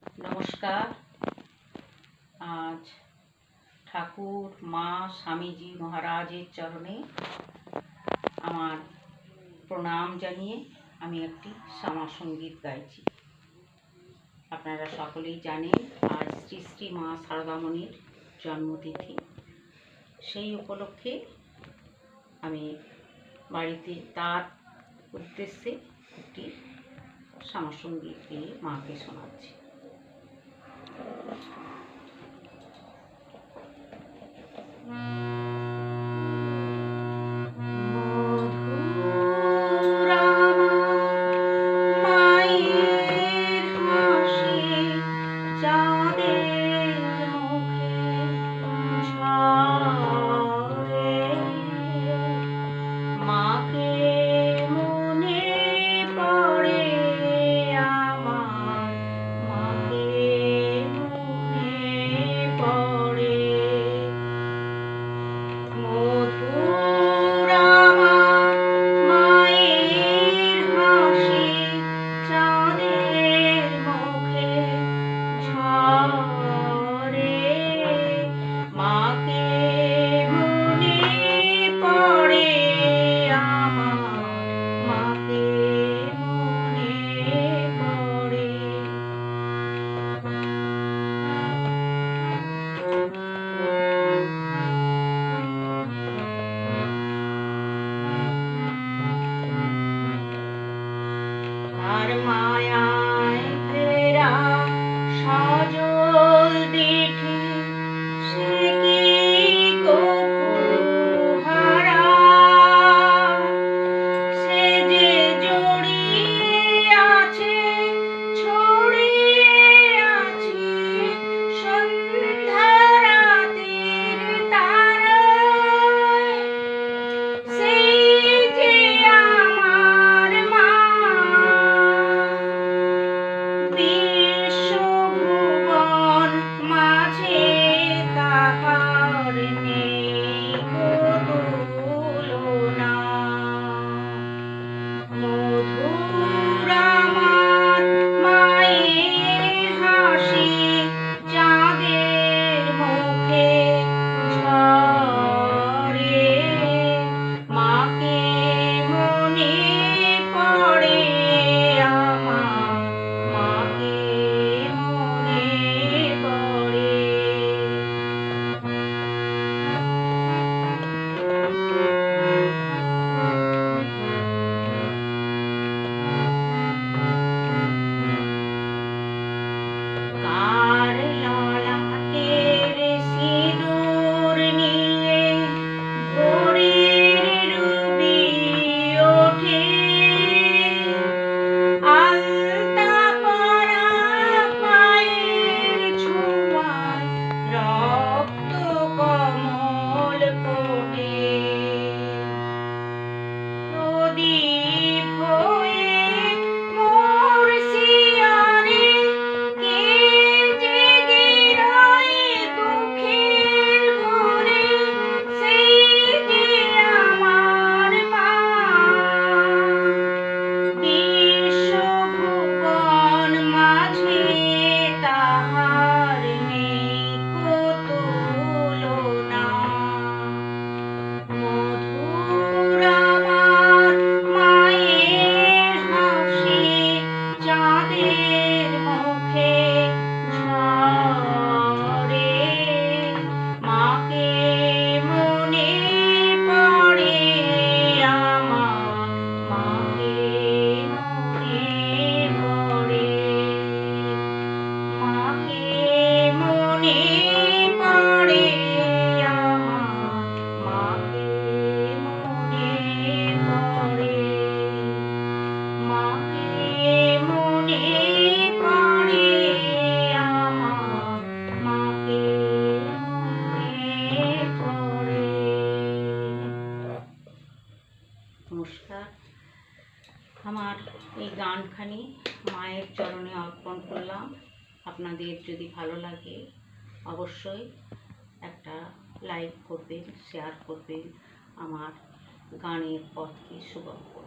নমস্কার। আজ ঠাকুর মা স্বামীজি মহারাজের চরণে আমার প্রণাম জানিয়ে আমি একটি শ্যামা সঙ্গীত গাইছি। আপনারা সকলেই জানেন আজ শ্রী শ্রী মা শারদামণির জন্মতিথি। সেই উপলক্ষে আমি বাড়িতে তার উদ্দেশ্যে একটি শ্যামা সঙ্গীত গেয়ে মাকে শোনাচ্ছি। মায়ায় ফেরা সজল দিঠি সে কি গোপুহারা, সে যে জড়িয়ে আছে ছড়িয়ে আছে সন্ধ্যা রাতের তারায়, সেই যে আমার মা বিশ্বভুবন মাঝে তাহার নেই তুলনা। মধুর আমার মায়ের হাসি চাঁদের মুখে ঝরে, মাকে মনে পড়ে আমার, মাকে মনে পড়ে। কার ললাটের সিঁদুর নিয়ে ভোরের রবি ওঠে, আলতা পরা পায়ের ছোঁয়ায় রক্ত কমল ফোটে, প্রদীপ হয়ে মোর শিয়রে কে জেগে রয় দুঃখের ঘোরে, সেই যে আমার মা বিশ্বভুবন মাঝে তাহার নেই তুলনা। মধুর আমার মায়ের হাসি চাঁদের মুখে ঝরে, মাকে মনে পড়ে আমার, মাকে মনে পড়ে, মাকে মনে পড়ে আমার, মাকে মনে পড়ে, মাকে মনে পড়ে আমার, মাকে মনে পড়ে। নমস্কার। আমার এই গানখানি মায়ের চরণে অর্পণ করলাম। আপনাদের যদি ভালো লাগে অবশ্যই একটা লাইক করবেন, শেয়ার করবেন, আমার গানের পথকে সুগম করবেন।